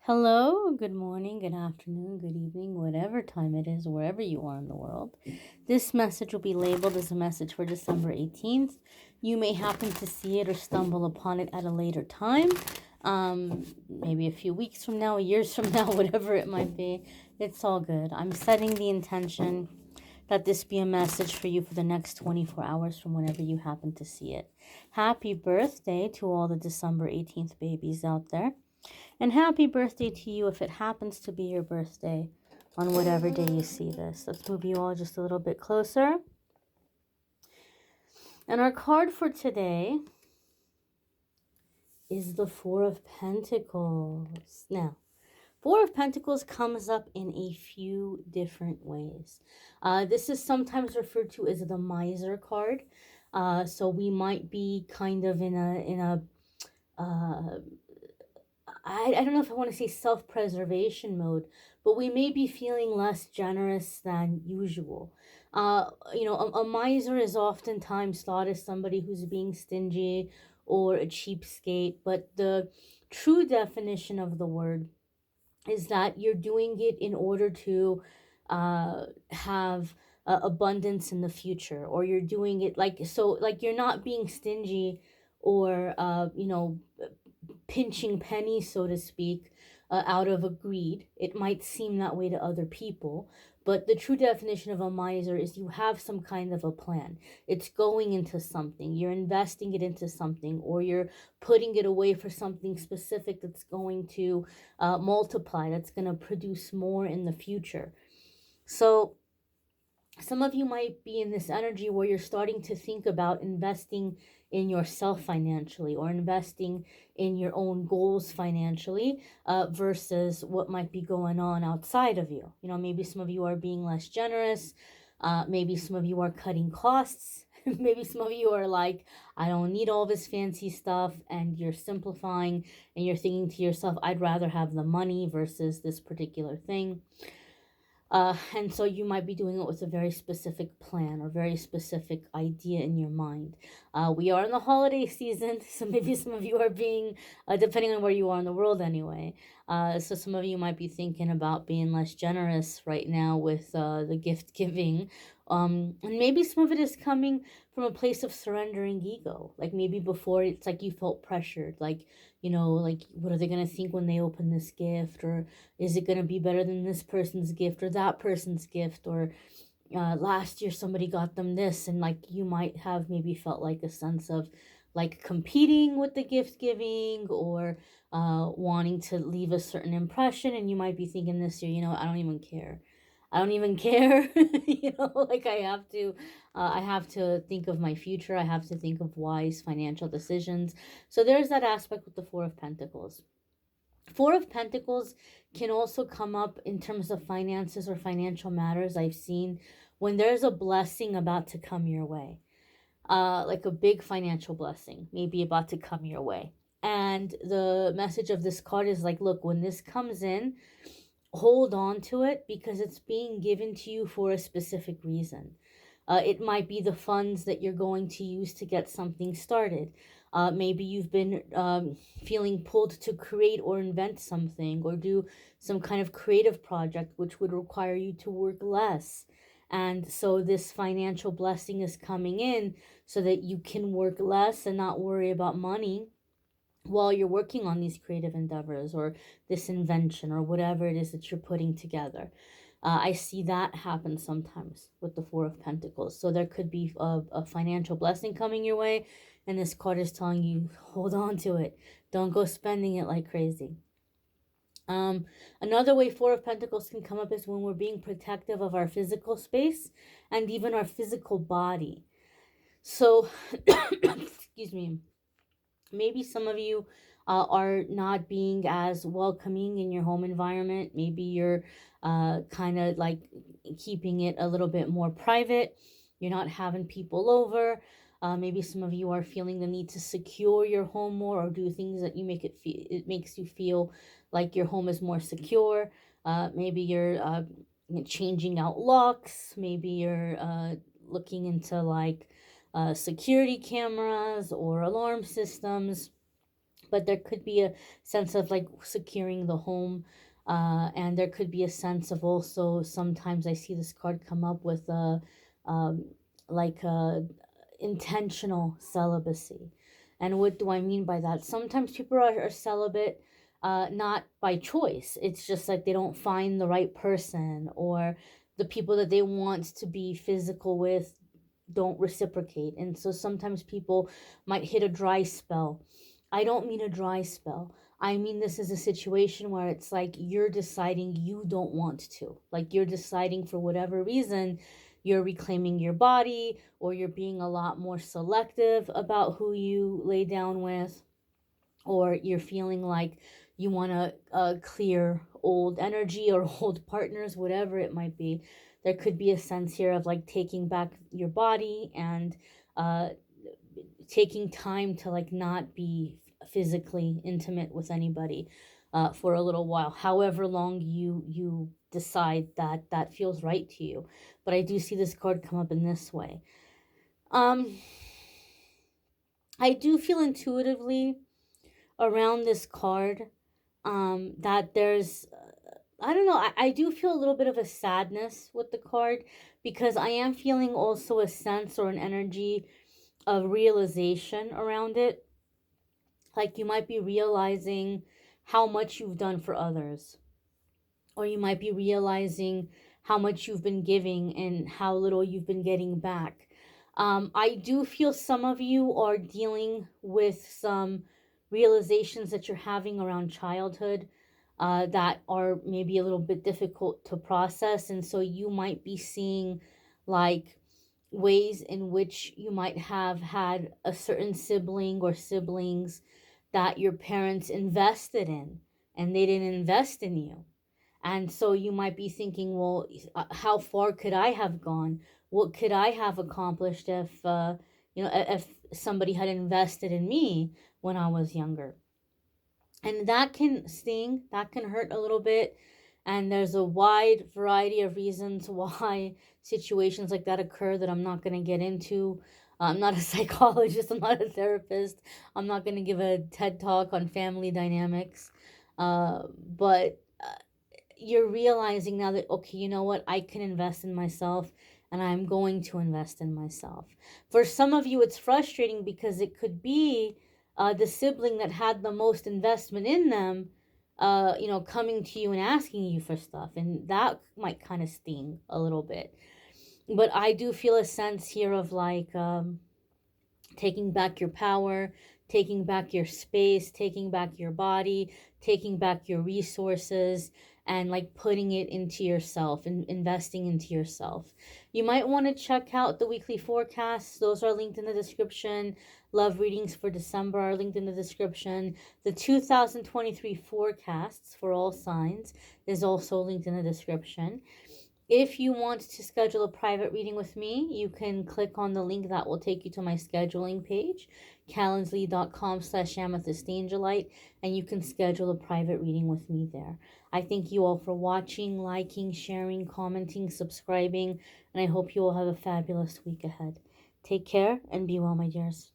Hello, good morning, good afternoon, good evening, whatever time it is, wherever you are in the world. This message will be labeled as a message for December 18th. You may happen to see it or stumble upon it at a later time, maybe a few weeks from now, years from now, whatever it might be. It's all good. I'm setting the intention that this be a message for you for the next 24 hours from whenever you happen to see it. Happy birthday to all the December 18th babies out there. And happy birthday to you if it happens to be your birthday on whatever day you see this. Let's move you all just a little bit closer. And our card for today is the Four of Pentacles. Now, Four of Pentacles comes up in a few different ways. This is sometimes referred to as the Miser card. So we might be kind of in a I don't know if I want to say self-preservation mode, but we may be feeling less generous than usual. A miser is oftentimes thought as somebody who's being stingy or a cheapskate, but the true definition of the word is that you're doing it in order to have abundance in the future, or you're doing it like you're not being stingy or pinching pennies, so to speak, out of a greed. It might seem that way to other people, but the true definition of a miser is you have some kind of a plan. It's going into something, you're investing it into something, or you're putting it away for something specific that's going to multiply, that's going to produce more in the future. So some of you might be in this energy where you're starting to think about investing in yourself financially, or investing in your own goals financially, versus what might be going on outside of you. Maybe some of you are being less generous. Maybe some of you are cutting costs. Maybe some of you are like, I don't need all this fancy stuff, and you're simplifying and you're thinking to yourself, I'd rather have the money versus this particular thing. And so you might be doing it with a very specific plan or very specific idea in your mind. We are in the holiday season, so maybe some of you are being, depending on where you are in the world anyway. So some of you might be thinking about being less generous right now with the gift giving. And maybe some of it is coming from a place of surrendering ego. Like maybe before it's like you felt pressured, like, like what are they going to think when they open this gift? Or is it going to be better than this person's gift or that person's gift? Or last year somebody got them this, and like you might have maybe felt like a sense of like competing with the gift giving, or wanting to leave a certain impression. And you might be thinking this year, I don't even care. I don't even care. Like I have to think of my future. I have to think of wise financial decisions. So there's that aspect with the Four of Pentacles. Four of Pentacles can also come up in terms of finances or financial matters. I've seen when there's a blessing about to come your way, like a big financial blessing, maybe about to come your way. And the message of this card is like, look, when this comes in, hold on to it because it's being given to you for a specific reason. It might be the funds that you're going to use to get something started. Maybe you've been feeling pulled to create or invent something, or do some kind of creative project which would require you to work less. And so this financial blessing is coming in so that you can work less and not worry about money while you're working on these creative endeavors or this invention or whatever it is that you're putting together. I see that happen sometimes with the Four of Pentacles. So there could be a financial blessing coming your way, and this card is telling you, hold on to it. Don't go spending it like crazy. Another way Four of Pentacles can come up is when we're being protective of our physical space and even our physical body. So, excuse me. Maybe some of you are not being as welcoming in your home environment. Maybe you're kind of like keeping it a little bit more private. You're not having people over. Maybe some of you are feeling the need to secure your home more, or do things that it makes you feel like your home is more secure. Maybe you're changing out locks. Maybe you're looking into like security cameras or alarm systems. but there could be a sense of like securing the home, and there could be a sense of also sometimes I see this card come up with a um, like a intentional celibacy. And what do I mean by that? Sometimes people are celibate, not by choice. It's just like they don't find the right person, or the people that they want to be physical with don't reciprocate. And so sometimes people might hit a dry spell. I don't mean a dry spell. I mean, this is a situation where it's like you're deciding you don't want to. Like you're deciding for whatever reason, you're reclaiming your body, or you're being a lot more selective about who you lay down with, or you're feeling like you want to clear old energy or old partners, whatever it might be. There could be a sense here of like taking back your body and uh, taking time to like not be physically intimate with anybody for a little while, however long you decide that that feels right to you. But I do see this card come up in this way. um I do feel intuitively around this card that there's I don't know, I do feel a little bit of a sadness with the card, because I am feeling also a sense or an energy of realization around it. Like you might be realizing how much you've done for others, or you might be realizing how much you've been giving and how little you've been getting back. I do feel some of you are dealing with some realizations that you're having around childhood that are maybe a little bit difficult to process. And so you might be seeing like ways in which you might have had a certain sibling or siblings that your parents invested in and they didn't invest in you. And so you might be thinking, well, how far could I have gone? What could I have accomplished if, if somebody had invested in me when I was younger? And that can sting, that can hurt a little bit. And there's a wide variety of reasons why situations like that occur that I'm not going to get into. I'm not a psychologist, I'm not a therapist, I'm not going to give a TED talk on family dynamics. But you're realizing now that, okay, you know what, I can invest in myself, and I'm going to invest in myself. For some of you, it's frustrating because it could be the sibling that had the most investment in them, coming to you and asking you for stuff, and that might kind of sting a little bit. But I do feel a sense here of like taking back your power, taking back your space, taking back your body, taking back your resources, and like putting it into yourself and investing into yourself. You might want to check out the weekly forecasts, those are linked in the description. Love readings for December are linked in the description. The 2023 forecasts for all signs is also linked in the description. If you want to schedule a private reading with me, you can click on the link that will take you to my scheduling page, calendly.com/amethystangelite, and you can schedule a private reading with me there. I thank you all for watching, liking, sharing, commenting, subscribing, and I hope you all have a fabulous week ahead. Take care and be well, my dears.